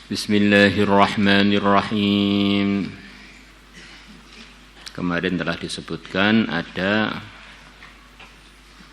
Bismillahirrahmanirrahim. Kemarin telah disebutkan ada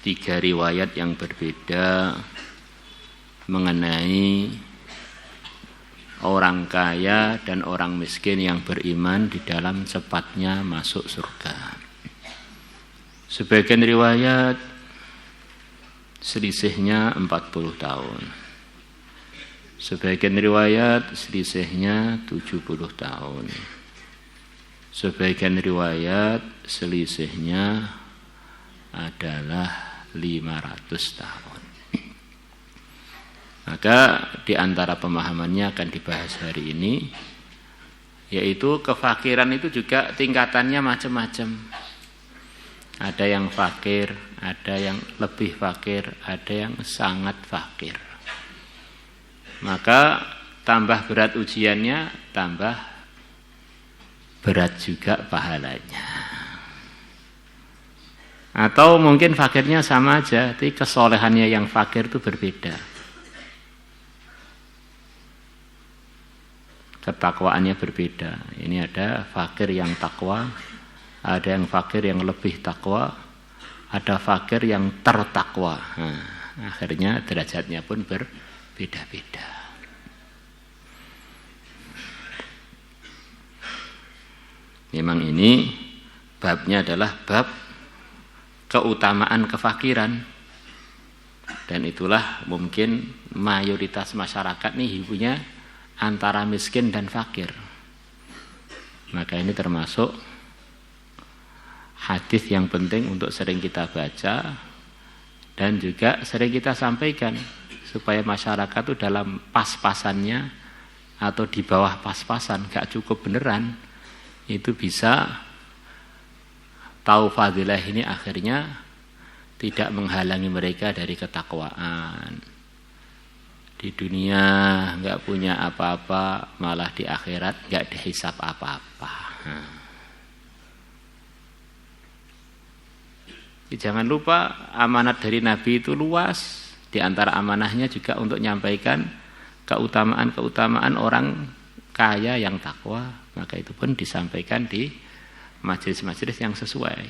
3 riwayat yang berbeda mengenai orang kaya dan orang miskin yang beriman di dalam cepatnya masuk surga. Sebagian riwayat selisihnya 40 tahun. Sebagian riwayat selisihnya 70 tahun. Sebagian riwayat selisihnya adalah 500 tahun. Maka di antara pemahamannya akan dibahas hari ini, yaitu kefakiran itu juga tingkatannya macam-macam. Ada yang fakir, ada yang lebih fakir, ada yang sangat fakir. Maka tambah berat ujiannya, tambah berat juga pahalanya. Atau mungkin fakirnya sama aja, tapi kesolehannya yang fakir itu berbeda. Ketakwaannya berbeda. Ini ada fakir yang takwa, ada yang fakir yang lebih takwa, ada fakir yang tertakwa. Nah, akhirnya derajatnya pun berbeda-beda. Memang ini babnya adalah bab keutamaan kefakiran. Dan itulah mungkin mayoritas masyarakat nih hidupnya antara miskin dan fakir. Maka ini termasuk hadis yang penting untuk sering kita baca dan juga sering kita sampaikan supaya masyarakat itu dalam pas-pasannya atau di bawah pas-pasan, gak cukup beneran, itu bisa tahu fadilah ini akhirnya tidak menghalangi mereka dari ketakwaan. Di dunia enggak punya apa-apa, malah di akhirat enggak dihisab apa-apa. Jangan lupa amanat dari Nabi itu luas. Di antara amanahnya juga untuk menyampaikan keutamaan-keutamaan orang kaya yang takwa. Maka itu pun disampaikan di majelis-majelis yang sesuai.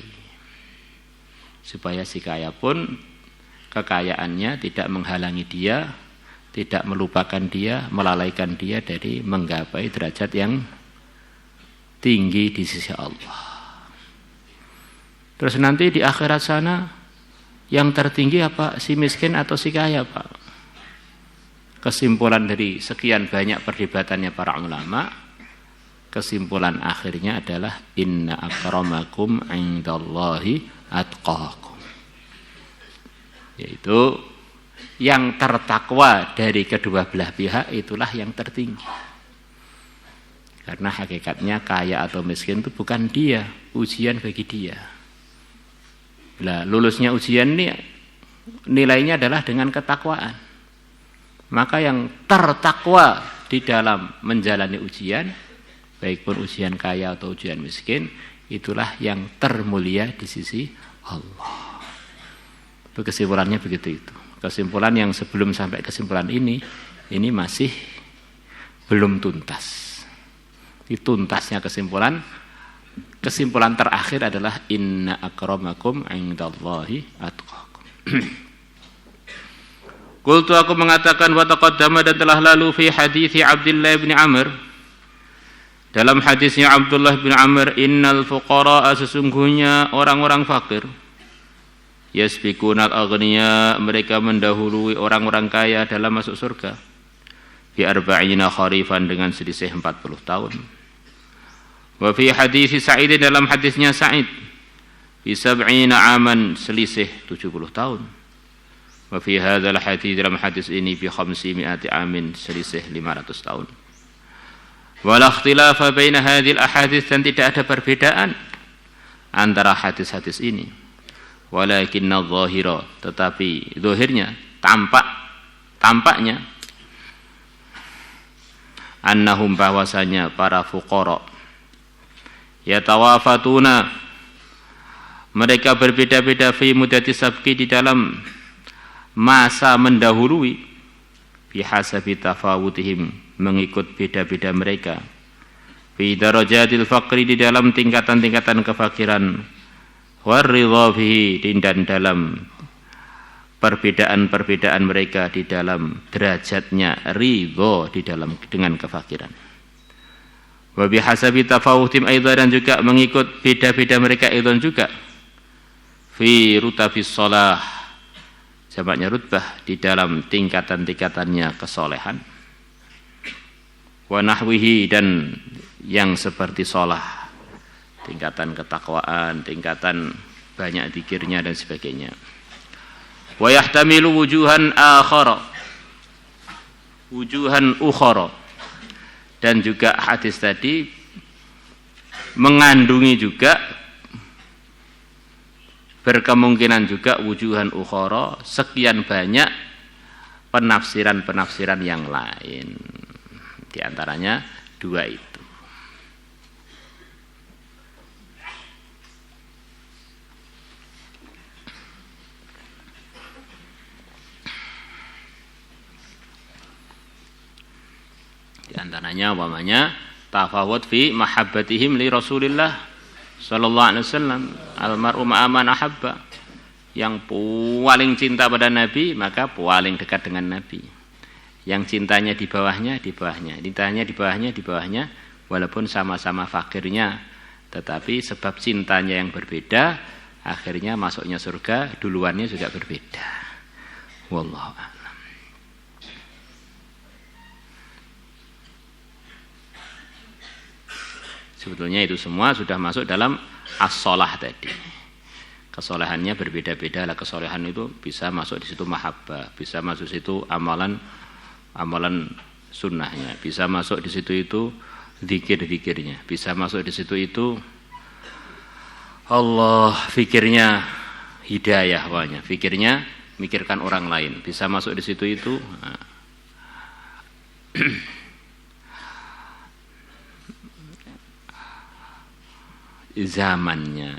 Supaya si kaya pun kekayaannya tidak menghalangi dia, tidak melupakan dia, melalaikan dia dari menggapai derajat yang tinggi di sisi Allah. Terus nanti di akhirat sana yang tertinggi apa? Si miskin atau si kaya, Pak? Kesimpulan dari sekian banyak perdebatannya para ulama, kesimpulan akhirnya adalah inna akramakum indallahi atqakum. Yaitu yang tertakwa dari kedua belah pihak itulah yang tertinggi. Karena hakikatnya kaya atau miskin itu bukan dia, ujian bagi dia. Nah, lulusnya ujian ini nilainya adalah dengan ketakwaan. Maka yang tertakwa di dalam menjalani ujian, baik pun ujian kaya atau ujian miskin, itulah yang termulia di sisi Allah. Itu kesimpulannya begitu itu. Kesimpulan yang sebelum sampai kesimpulan ini masih belum tuntas. Itu tuntasnya kesimpulan terakhir adalah inna akramakum indallahi atqakum. Qultu aku mengatakan wa taqaddama dan telah lalu fi hadithi Abdullah bin Amr. Dalam hadisnya Abdullah bin Amr, innal fuqara sesungguhnya orang-orang fakir yasbiqunal aghniya, mereka mendahului orang-orang kaya dalam masuk surga. Bi arba'ina kharifan dengan selisih 40 tahun. Wa fi hadis Sa'id dalam hadisnya Sa'id bi 70 aman selisih 70 tahun. Wa fi hadzal hadis dalam hadis ini bi 500 amin selisih 500 tahun. Wala ikhtilafa baina hadhil ahadits, dan tidak ada perbedaan antara hadis-hadis ini. Walakinna dhahira, tetapi zahirnya tampaknya annahum bahwasanya para fuqara yatawafatuna, mereka berbeda-beda fi muddati sabqi di dalam masa mendahului, bihasabi tafawutihim, mengikut beda-beda mereka, fi darajatil faqri, di dalam tingkatan-tingkatan kefakiran, waridha fihi, dan dalam perbedaan-perbedaan mereka di dalam derajatnya ridho di dalam dengan kefakiran. Wa bihasabi tafawutihim aidan, dan juga mengikut beda-beda mereka aidan juga, fi rutafis shalah, jamaknya rutbah, di dalam tingkatan-tingkatannya kesolehan, wa nahwihi, dan yang seperti shalah, tingkatan ketakwaan, tingkatan banyak zikirnya dan sebagainya. Wa yahtamilu wujuhan akhara, wujuhan ukhara, dan juga hadis tadi mengandungi juga, berkemungkinan juga wujuhan ukhara, sekian banyak penafsiran-penafsiran yang lain. Di antaranya dua itu. Di antaranya umpamanya tafawut fi mahabbatihim li Rasulillah sallallahu alaihi wasallam, almar'u ma'a man ahabba, yang paling cinta pada Nabi maka paling dekat dengan Nabi. Yang cintanya di bawahnya, cintanya di bawahnya, walaupun sama-sama fakirnya, tetapi sebab cintanya yang berbeda, akhirnya masuknya surga duluannya juga berbeda. Wallahu a'lam. Sebetulnya itu semua sudah masuk dalam as-shalah tadi. Kesolehannya berbeda-beda lah. Kesolehan itu bisa masuk di situ mahabbah, bisa masuk di situ amalan sunnahnya, bisa masuk di situ itu zikir-zikirnya, bisa masuk di situ itu Allah, fikirnya hidayah, awalnya fikirnya mikirkan orang lain, bisa masuk di situ itu zamannya,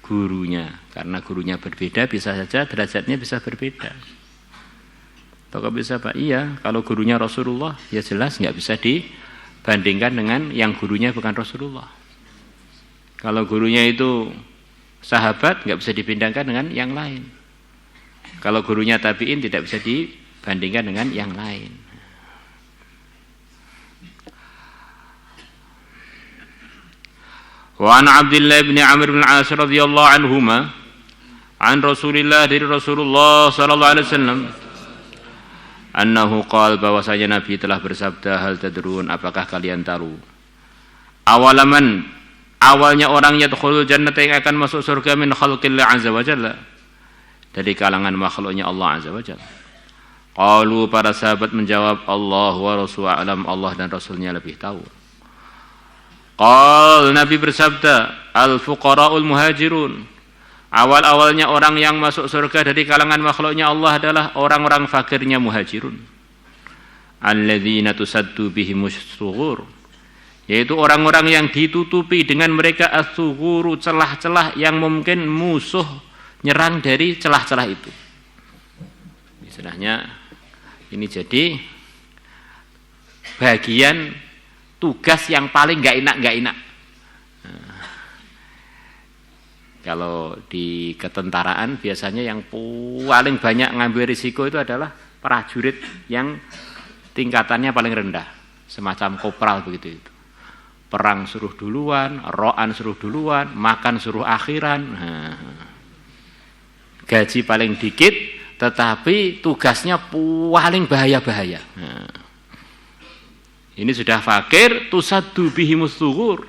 gurunya, karena gurunya berbeda bisa saja derajatnya bisa berbeda. Atau bisa Pak, iya, kalau gurunya Rasulullah ya jelas nggak bisa dibandingkan dengan yang gurunya bukan Rasulullah. Kalau gurunya itu sahabat nggak bisa dibandingkan dengan yang lain. Kalau gurunya tabi'in tidak bisa dibandingkan dengan yang lain. Wa an Abdullah bin Amr bin Al-As radhiyallahu anhuma an Rasulillah, dari Rasulullah sallallahu alaihi wasallam, annahu qala, bahwasanya Nabi telah bersabda, hal tadrun, apakah kalian tahu, awalaman, awalnya orang yadkhulul jannata, yang akan masuk surga, min khalqillah azza wa jalla, dari kalangan makhluknya Allah azza wa jalla. Qalu, para sahabat menjawab, Allah wa rasuluhu a'lam, Allah dan Rasulnya lebih tahu. Qal, Nabi bersabda, al-fuqara'ul muhajirun, awal-awalnya orang yang masuk surga dari kalangan makhluknya Allah adalah orang-orang fakirnya muhajirun. Alladzina tusaddu bihimus sughur, yaitu orang-orang yang ditutupi dengan mereka as-sughuru, celah-celah yang mungkin musuh nyerang dari celah-celah itu. Istilahnya ini jadi bagian tugas yang paling nggak enak. Kalau di ketentaraan biasanya yang paling banyak ngambil risiko itu adalah prajurit yang tingkatannya paling rendah, semacam kopral begitu itu. Perang suruh duluan, roan suruh duluan, makan suruh akhiran. Gaji paling dikit, tetapi tugasnya paling bahaya-bahaya. Ini sudah fakir, tusaddu bihimus sughur,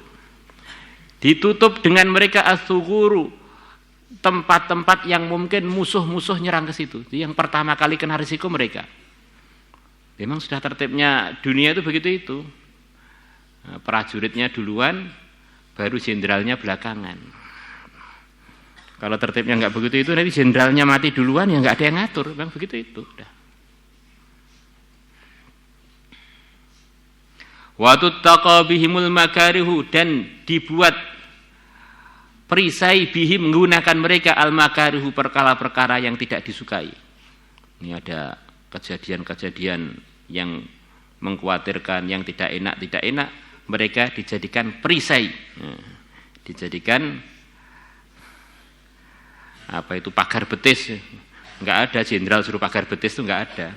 ditutup dengan mereka as-sughuru, tempat-tempat yang mungkin musuh-musuh nyerang ke situ. Itu yang pertama kali kena risiko mereka. Memang sudah tertibnya dunia itu begitu itu. Prajuritnya duluan, baru jenderalnya belakangan. Kalau tertibnya nggak begitu itu, nanti jenderalnya mati duluan, ya nggak ada yang ngatur. Memang begitu itu. Wa tuttaqa bihimul makarihu, dan dibuat perisai bihim, menggunakan mereka al makarihu, perkara-perkara yang tidak disukai. Ini ada kejadian-kejadian yang mengkhawatirkan, yang tidak enak, mereka dijadikan perisai, dijadikan pagar betis. Enggak ada jenderal suruh pagar betis, itu enggak ada.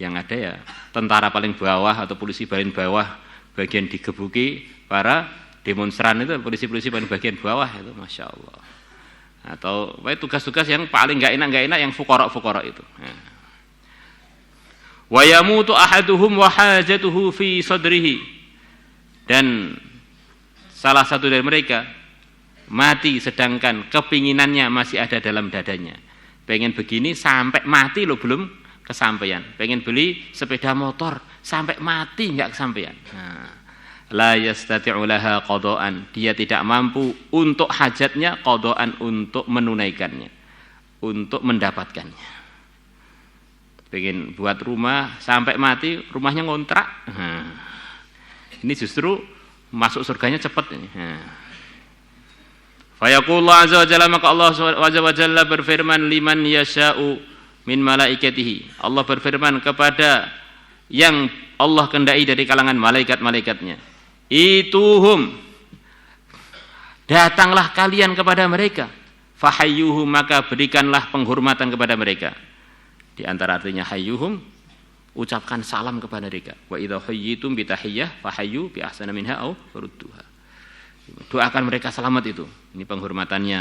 Yang ada ya tentara paling bawah atau polisi paling bawah bagian digebuki, para demonstran itu polisi-polisi paling bagian bawah itu, masya Allah. Atau tugas-tugas yang paling enggak enak yang fuqara itu. Wa yamutu ahaduhum wa hajatuhu fi sadrihi, dan salah satu dari mereka mati sedangkan kepinginannya masih ada dalam dadanya. Pengen begini sampai mati lo belum kesampaian. Pengen beli sepeda motor sampai mati enggak kesampaian. La yastati'u laha qada'an, dia tidak mampu untuk hajatnya, qada'an untuk menunaikannya, untuk mendapatkannya. Pengen buat rumah sampai mati rumahnya ngontrak. Ini justru masuk surganya cepat ini. Fa yaqulu azza wa jalla, maka Allah azza wa jalla berfirman liman yasha'u min malaikatihi. Allah berfirman kepada yang Allah kehendaki dari kalangan malaikat-malaikatnya. Ituhum, datanglah kalian kepada mereka. Fahayyuhum, maka berikanlah penghormatan kepada mereka. Di antara artinya hayyuhum, ucapkan salam kepada mereka. Wa idza hayyitum bi tahiyyah fahayyu bi ahsana minha aw rudduha. Doakan mereka selamat itu. Ini penghormatannya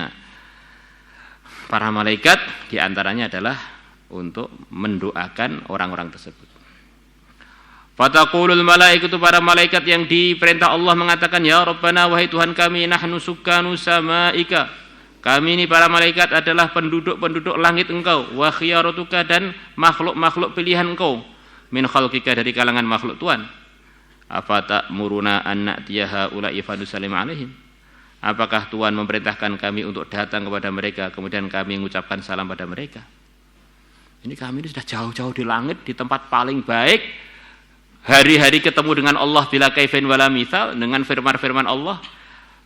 para malaikat, di antaranya adalah untuk mendoakan orang-orang tersebut. Fataqulul malaikatu, para malaikat yang diperintah Allah mengatakan, ya Rabbana, wahai Tuhan kami, nahnu sukkanu samaika, kami ini para malaikat adalah penduduk-penduduk langit Engkau, wa khiyaratuka, dan makhluk-makhluk pilihan Engkau, min khalqika, dari kalangan makhluk Tuhan. Afata'muruna an na'tiyaha ula'i fanusallim alaihim, apakah Tuhan memerintahkan kami untuk datang kepada mereka kemudian kami mengucapkan salam pada mereka? Ini kami ini sudah jauh-jauh di langit, di tempat paling baik, hari-hari ketemu dengan Allah bila kaifin wala mithal, dengan firman-firman Allah,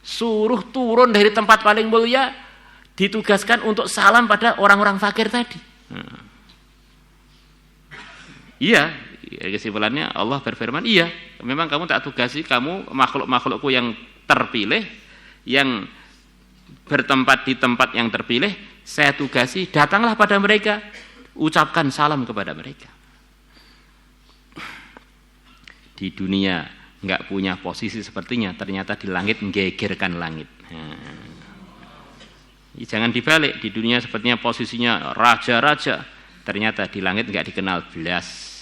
suruh turun dari tempat paling mulia, ditugaskan untuk salam pada orang-orang fakir tadi. Iya, kesimpulannya Allah berfirman, iya, memang kamu tak tugasi, kamu makhluk-makhlukku yang terpilih, yang bertempat di tempat yang terpilih, saya tugasi, datanglah pada mereka, ucapkan salam kepada mereka. Di dunia enggak punya posisi sepertinya, ternyata di langit menggegerkan langit. Jangan dibalik, di dunia sepertinya posisinya raja-raja, ternyata di langit enggak dikenal belas.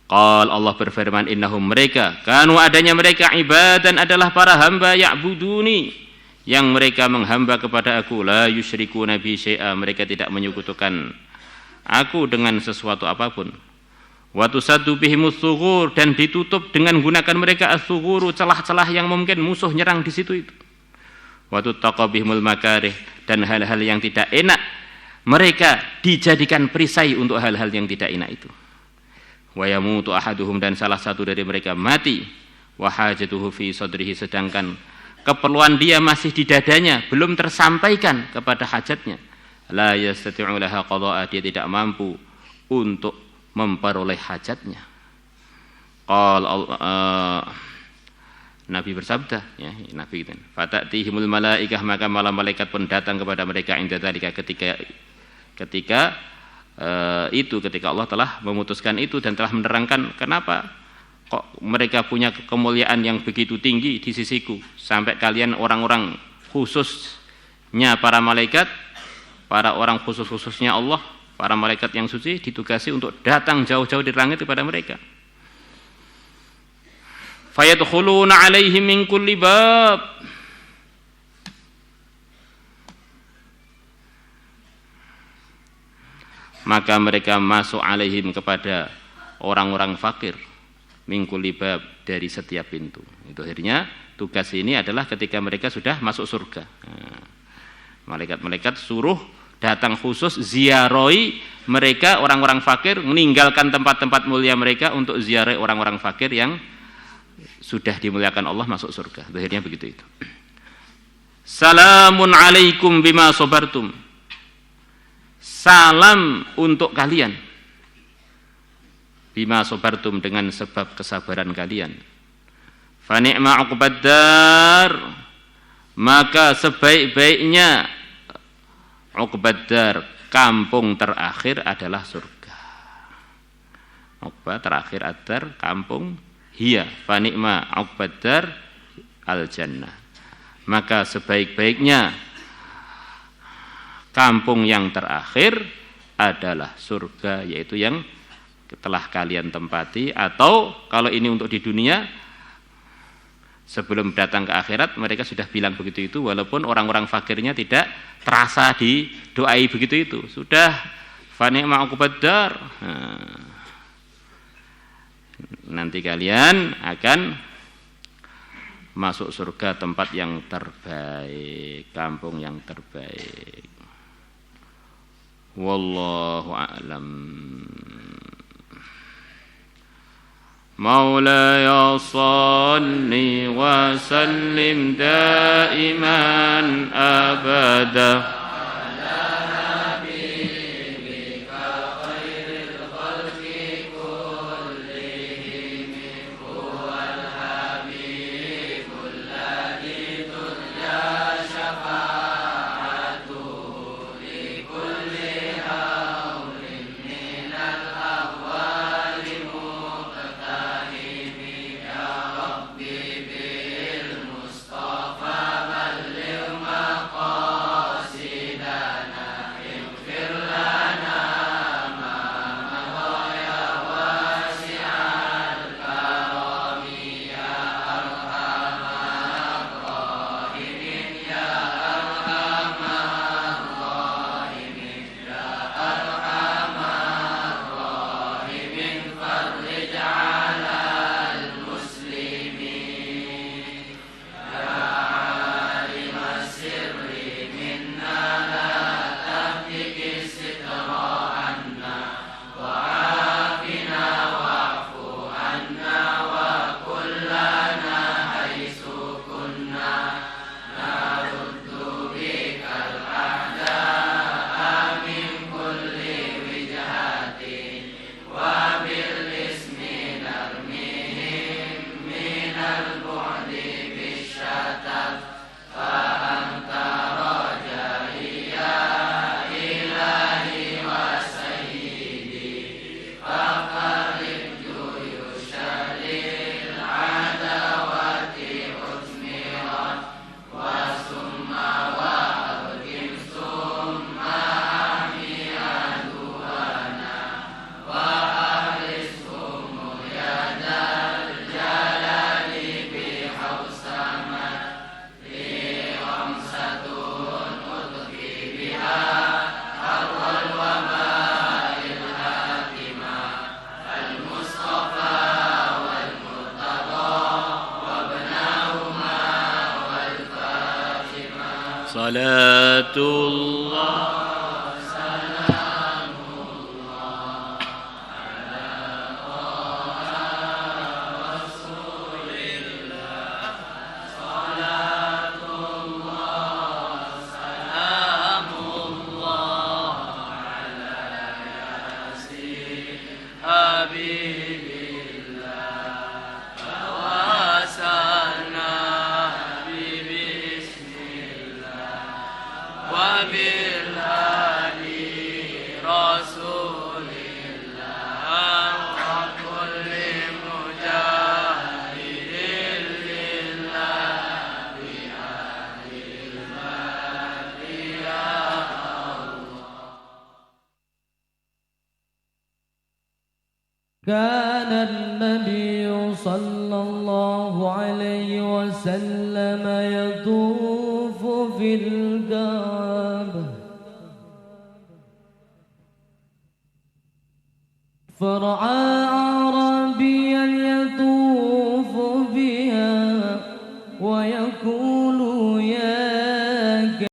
Qal, Allah berfirman, innahum, mereka, kanu, adanya mereka, ibadan, adalah para hamba, ya'buduni, yang mereka menghamba kepada aku, la yusyrikuna bi syai'a, mereka tidak menyekutukan aku dengan sesuatu apapun. Wa tusaddu bihimus thughur, dan ditutup dengan gunakan mereka as-thughuru, celah-celah yang mungkin musuh nyerang di situ itu. Wa tuttaqa bihimul makarih, dan hal-hal yang tidak enak mereka dijadikan perisai untuk hal-hal yang tidak enak itu. Wa yamutu ahaduhum, dan salah satu dari mereka mati, wa hajatuhu fi sadrihi, sedangkan keperluan dia masih di dadanya, belum tersampaikan kepada hajatnya. La yastati'u laha qada'a, dia tidak mampu untuk memperoleh hajatnya. Nabi bersabda, ya, Nabi itu, fatatihimul malaikah, maka malam malaikat pun datang kepada mereka inda dzalika, ketika Allah telah memutuskan itu dan telah menerangkan kenapa kok mereka punya kemuliaan yang begitu tinggi di sisiku, sampai kalian orang-orang khususnya para malaikat, para orang khususnya Allah, para malaikat yang suci, ditugasi untuk datang jauh-jauh di langit kepada mereka. Fayadkhuluna 'alaihim min kulli bab, maka mereka masuk alaihim, kepada orang-orang fakir, min kulli bab, dari setiap pintu. Itu akhirnya tugas ini adalah ketika mereka sudah masuk surga. Malaikat-malaikat suruh datang khusus ziarahi mereka, orang-orang fakir, meninggalkan tempat-tempat mulia mereka untuk ziarah orang-orang fakir yang sudah dimuliakan Allah masuk surga. Akhirnya begitu itu. Salamun alaikum bima sabartum, salam untuk kalian. Bima sabartum, dengan sebab kesabaran kalian. Fa ni'ma 'uqbad dar, maka sebaik-baiknya 'uqbad dar, kampung terakhir adalah surga. 'Uqbah terakhir, ad-dar kampung, hiya fa ni'ma 'uqbad dar al jannah. Maka sebaik-baiknya kampung yang terakhir adalah surga, yaitu yang telah kalian tempati. Atau kalau ini untuk di dunia, sebelum datang ke akhirat mereka sudah bilang begitu itu, walaupun orang-orang fakirnya tidak terasa didoai begitu itu. Sudah fa ni'ma 'uqbad dar. Nanti kalian akan masuk surga, tempat yang terbaik, kampung yang terbaik. Wallahu a'lam. Maulaya salli wa sallim daiman abada salatullah كان النبي صلى الله عليه وسلم يطوف في الكعبة فرأى أعرابيا يطوف بها ويقول يا